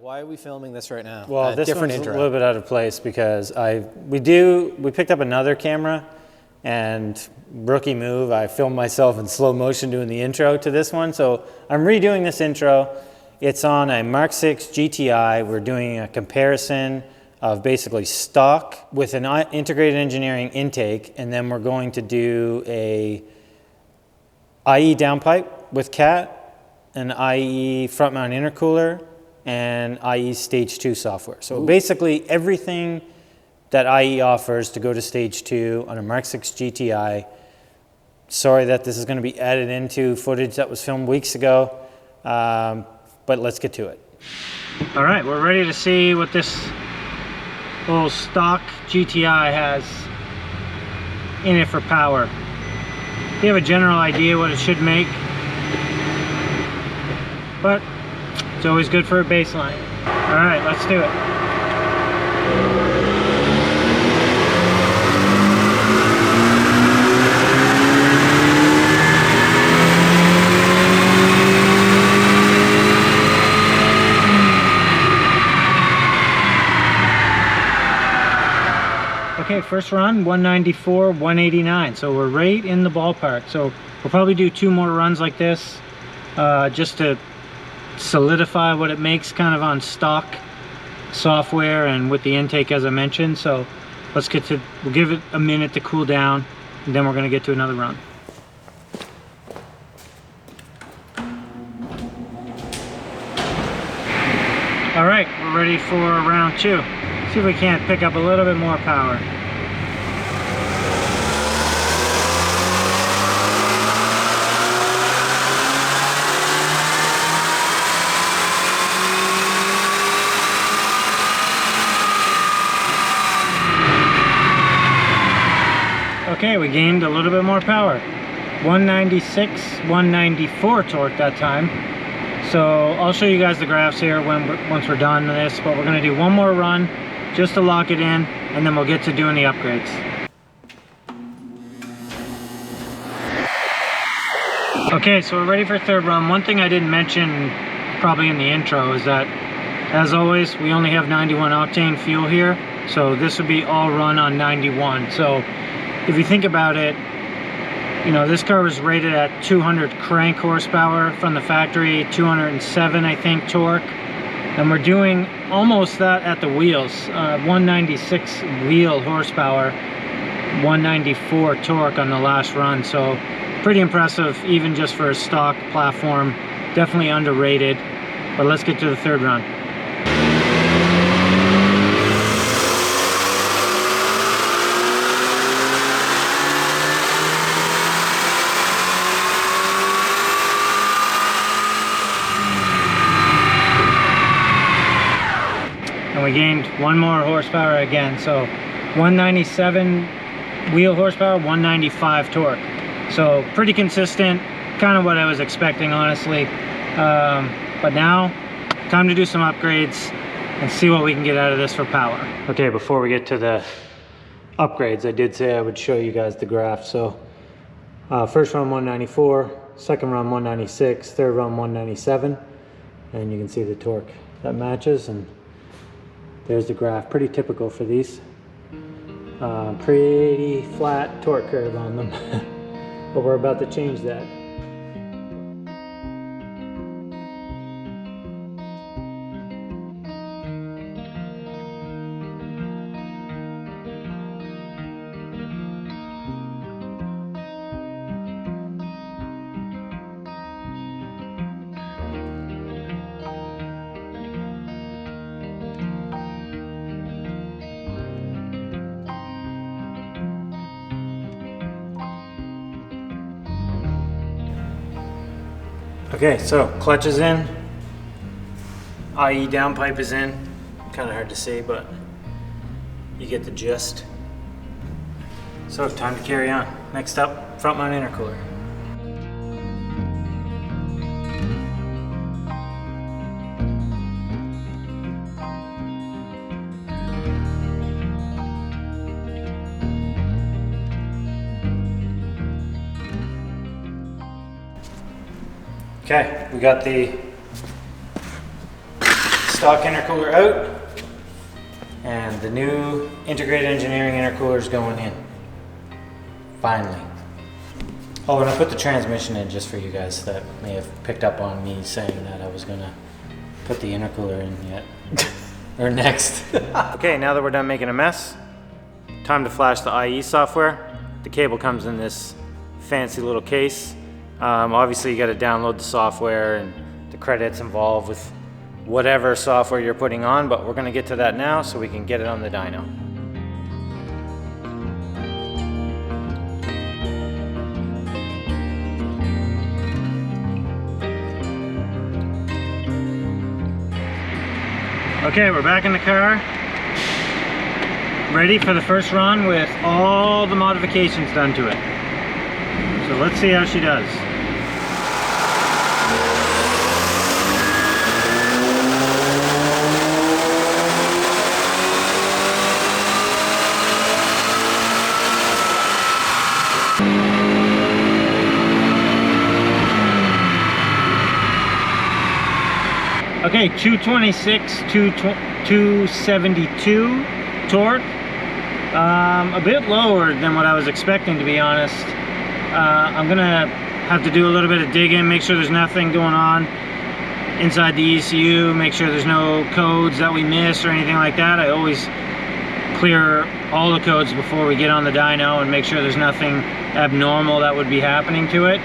Why are we filming this right now? Well, this different one's intro. a little bit out of place because we picked up another camera, and rookie move, I filmed myself in slow motion doing the intro to this one. So I'm redoing this intro. It's on a MK6 GTI. We're doing a comparison of basically stock with an integrated engineering intake, and then we're going to do a IE downpipe with CAT, an IE front mount intercooler, and IE stage 2 software. So basically everything that IE offers to go to stage 2 on a MK6 GTI. Sorry that this is going to be added into footage that was filmed weeks ago, but let's get to it. All right, we're ready to see what this little stock GTI has in it for power. You have a general idea what it should make, but it's always good for a baseline. All right, let's do it. Okay, first run, 194, 189. So we're right in the ballpark. So we'll probably do 2 more runs like this just to solidify what it makes kind of on stock software and with the intake as I mentioned. So let's get to, we'll give it a minute to cool down, and then we're going to get to another run. All right, we're ready for round 2. See if we can't pick up a little bit more power. Okay, we gained a little bit more power. 196, 194 torque that time. So I'll show you guys the graphs here once we're done with this, but we're going to do one more run just to lock it in, and then we'll get to doing the upgrades. Okay, so we're ready for third run. One thing I didn't mention probably in the intro is that, as always, we only have 91 octane fuel here, so this would be all run on 91. So if you think about it, you know, this car was rated at 200 crank horsepower from the factory, 207 I think torque, and we're doing almost that at the wheels. 196 wheel horsepower, 194 torque on the last run. So pretty impressive even just for a stock platform. Definitely underrated, but let's get to the third run. And we gained 1 more horsepower again, so 197 wheel horsepower, 195 torque. So pretty consistent, kind of what I was expecting honestly. But now, time to do some upgrades and see what we can get out of this for power. Okay, before we get to the upgrades, I did say I would show you guys the graph. So first run 194, second run 196, third run 197, and you can see the torque that matches, and there's the graph. Pretty typical for these. Pretty flat torque curve on them. But we're about to change that. Okay, so clutch is in, IE downpipe is in. Kind of hard to see, but you get the gist. So time to carry on. Next up, front mount intercooler. Okay, we got the stock intercooler out, and the new integrated engineering intercooler is going in. Finally. Oh, and I put the transmission in just for you guys that may have picked up on me saying that I was gonna put the intercooler in yet. Or next. Okay, now that we're done making a mess, time to flash the IE software. The cable comes in this fancy little case. Obviously you gotta download the software and the credits involved with whatever software you're putting on, but we're gonna get to that now so we can get it on the dyno. Okay, we're back in the car, ready for the first run with all the modifications done to it. So let's see how she does. Okay, 226, 272 torque. A bit lower than what I was expecting, to be honest. I'm gonna have to do a little bit of digging, make sure there's nothing going on inside the ECU, make sure there's no codes that we miss or anything like that. I always clear all the codes before we get on the dyno and make sure there's nothing abnormal that would be happening to it.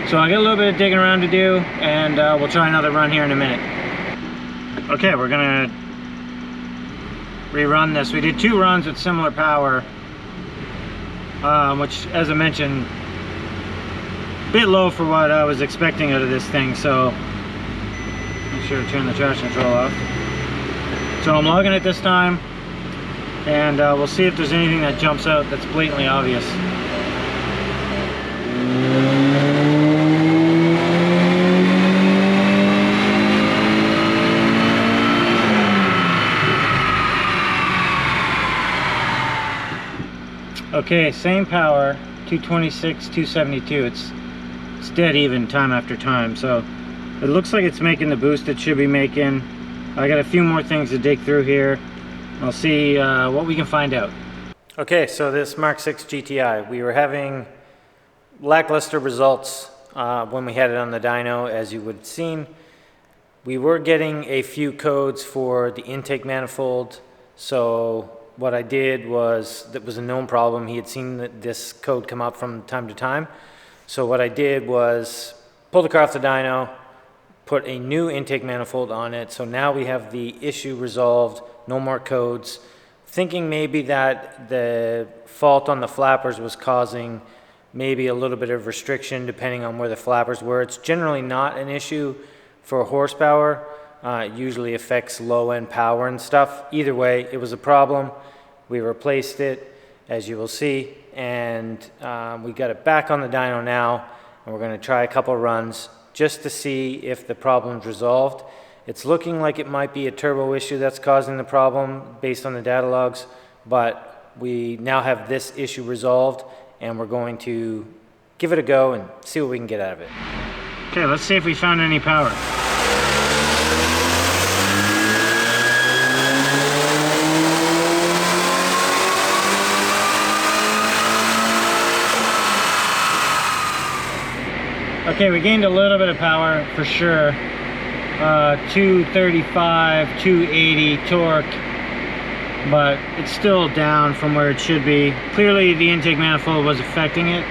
So I got a little bit of digging around to do, and we'll try another run here in a minute. Okay, we're gonna rerun this. We did 2 runs with similar power, which, as I mentioned, a bit low for what I was expecting out of this thing, so make sure to turn the traction control off. So I'm logging it this time, and we'll see if there's anything that jumps out that's blatantly obvious. Okay, same power, 226, 272. It's dead even time after time, so it looks like it's making the boost it should be making. I got a few more things to dig through here. I'll see what we can find out. Okay, so this MK6 GTI, we were having lackluster results when we had it on the dyno, as you would have seen. We were getting a few codes for the intake manifold, so what I did was, that was a known problem. He had seen this code come up from time to time. So what I did was pull the car off the dyno, put a new intake manifold on it. So now we have the issue resolved, no more codes. Thinking maybe that the fault on the flappers was causing maybe a little bit of restriction depending on where the flappers were. It's generally not an issue for horsepower. It usually affects low-end power and stuff. Either way, it was a problem. We replaced it, as you will see, and we got it back on the dyno now, and we're going to try a couple runs just to see if the problem's resolved. It's looking like it might be a turbo issue that's causing the problem based on the data logs, but we now have this issue resolved, and we're going to give it a go and see what we can get out of it. Okay, let's see if we found any power. Okay, we gained a little bit of power for sure. 235, 280 torque, but it's still down from where it should be. Clearly the intake manifold was affecting it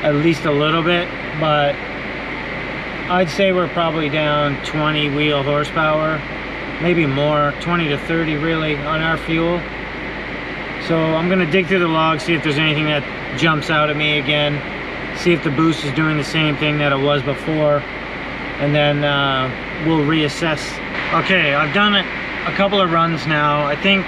at least a little bit, but I'd say we're probably down 20 wheel horsepower, maybe more, 20 to 30 really on our fuel. So I'm gonna dig through the logs, see if there's anything that jumps out at me again, see if the boost is doing the same thing that it was before, and then we'll reassess. Okay, I've done it a couple of runs now. I think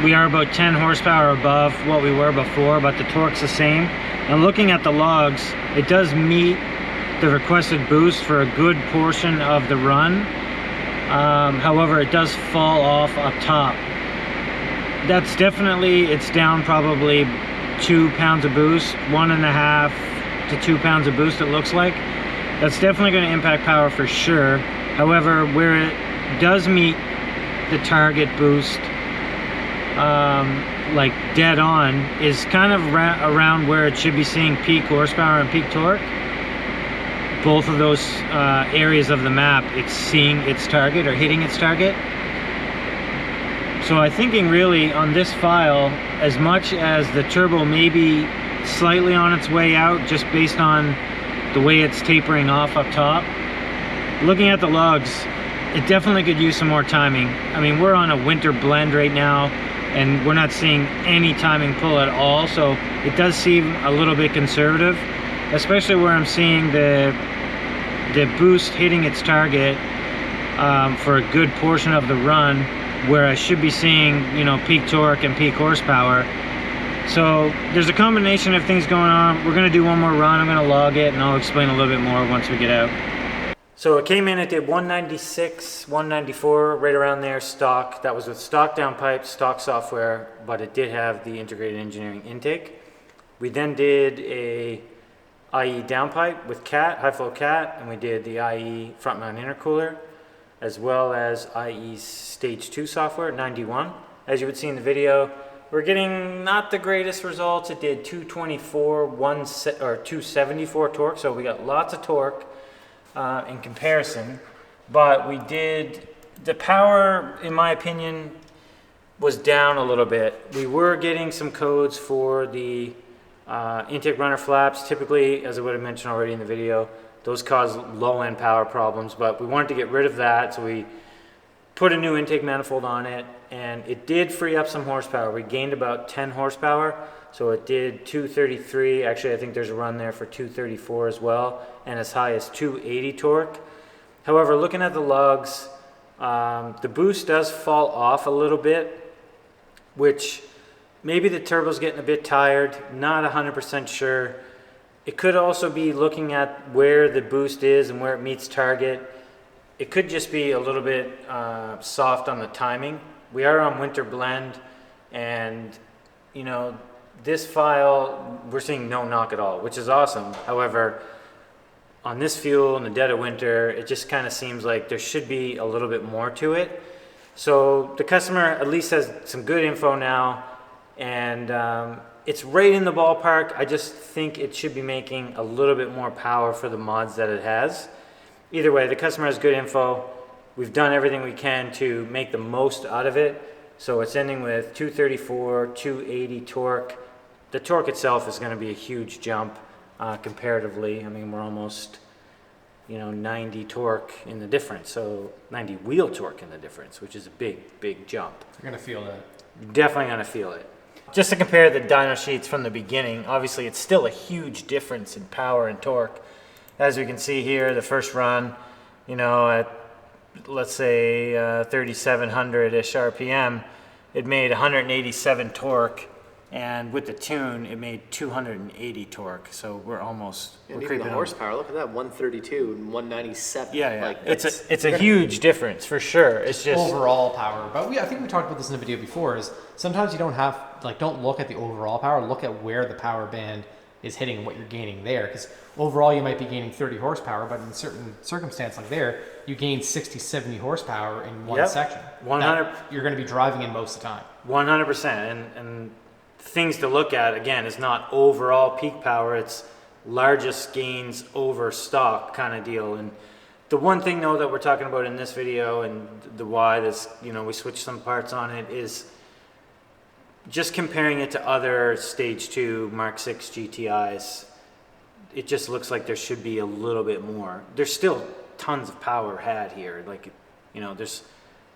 we are about 10 horsepower above what we were before, but the torque's the same. And looking at the logs, it does meet the requested boost for a good portion of the run. However, it does fall off up top. That's definitely, it's down probably 2 pounds of boost, 1.5 to 2 pounds of boost it looks like. That's definitely going to impact power for sure. However, where does meet the target boost like dead on is kind of around where it should be seeing peak horsepower and peak torque. Both of those areas of the map, it's seeing its target or hitting its target. So I'm thinking really on this file, as much as the turbo may be slightly on its way out just based on the way it's tapering off up top, looking at the logs, it definitely could use some more timing. I mean, we're on a winter blend right now and we're not seeing any timing pull at all, so it does seem a little bit conservative, especially where I'm seeing the boost hitting its target for a good portion of the run, where I should be seeing, you know, peak torque and peak horsepower. So there's a combination of things going on. We're gonna do one more run, I'm gonna log it, and I'll explain a little bit more once we get out. So it came in, it did 196, 194, right around there, stock. That was with stock downpipe, stock software, but it did have the integrated engineering intake. We then did a IE downpipe with CAT, Highflow CAT, and we did the IE front mount intercooler, as well as IE stage 2 software, 91. As you would see in the video, we're getting not the greatest results. It did 224, 274 torque, so we got lots of torque in comparison, but we did, the power, in my opinion, was down a little bit. We were getting some codes for the intake runner flaps. Typically, as I would have mentioned already in the video, those cause low-end power problems, but we wanted to get rid of that, so we put a new intake manifold on it, and it did free up some horsepower. We gained about 10 horsepower, so it did 233. Actually, I think there's a run there for 234 as well, and as high as 280 torque. However, looking at the logs, the boost does fall off a little bit, which maybe the turbo's getting a bit tired, not 100% sure. It could also be looking at where the boost is and where it meets target. It could just be a little bit soft on the timing. We are on winter blend, and you know, this file, we're seeing no knock at all, which is awesome. However, on this fuel in the dead of winter, it just kind of seems like there should be a little bit more to it. So the customer at least has some good info now, and it's right in the ballpark. I just think it should be making a little bit more power for the mods that it has. Either way, the customer has good info. We've done everything we can to make the most out of it. So it's ending with 234, 280 torque. The torque itself is going to be a huge jump comparatively. I mean, we're almost, you know, 90 torque in the difference. So 90 wheel torque in the difference, which is a big, big jump. You're going to feel that. Definitely going to feel it. Just to compare the dyno sheets from the beginning, obviously it's still a huge difference in power and torque. As we can see here, the first run, you know, at let's say 3,700-ish RPM, it made 187 torque, and with the tune, it made 280 torque. So we're almost, and we're even the creeping horsepower, look at that, 132 and 197. Yeah. Like, it's a huge difference for sure. It's just overall power. But I think we talked about this in the video before, is sometimes you don't have, like, don't look at the overall power, look at where the power band is hitting and what you're gaining there. Because overall you might be gaining 30 horsepower, but in certain circumstance like there, you gain 60, 70 horsepower in one section. 100. You're going to be driving in most of the time. 100%. And things to look at, again, is not overall peak power, it's largest gains over stock kind of deal. And the one thing though that we're talking about in this video, and the why this, you know, we switched some parts on it, is just comparing it to other stage 2 MK6 GTIs. It just looks like there should be a little bit more. There's still tons of power had here. Like, you know,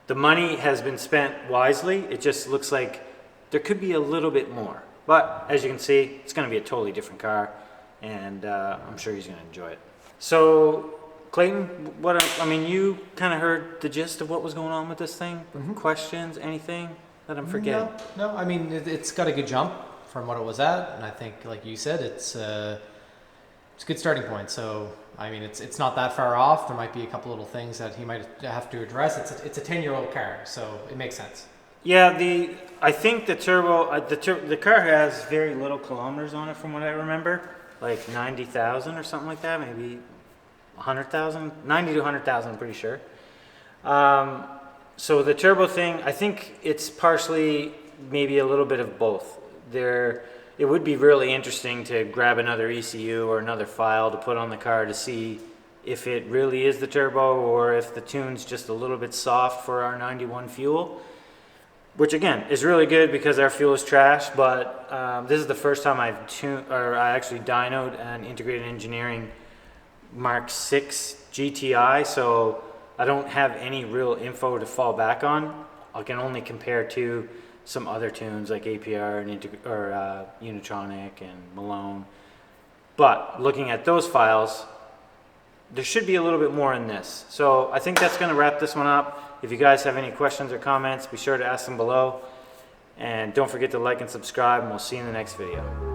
the money has been spent wisely. It just looks like there could be a little bit more. But as you can see, it's going to be a totally different car, and I'm sure he's going to enjoy it. So, Clayton, I mean, you kind of heard the gist of what was going on with this thing. Mm-hmm. Questions? Anything that I'm forgetting? No. I mean, it's got a good jump from what it was at, and I think, like you said, it's a good starting point. So, I mean, it's not that far off. There might be a couple little things that he might have to address. It's a 10-year-old car, so it makes sense. Yeah, I think the turbo, the car has very little kilometers on it from what I remember, like 90,000 or something like that, maybe 100,000, 90 to 100,000, I'm pretty sure. So the turbo thing, I think it's partially maybe a little bit of both. It would be really interesting to grab another ECU or another file to put on the car to see if it really is the turbo or if the tune's just a little bit soft for our 91 fuel. Which again is really good because our fuel is trash, but this is the first time I actually dynoed an integrated engineering MK6 GTI, so I don't have any real info to fall back on. I can only compare to some other tunes like APR and Unitronic and Malone. But looking at those files, there should be a little bit more in this. So I think that's going to wrap this one up. If you guys have any questions or comments, be sure to ask them below. And don't forget to like and subscribe, and we'll see you in the next video.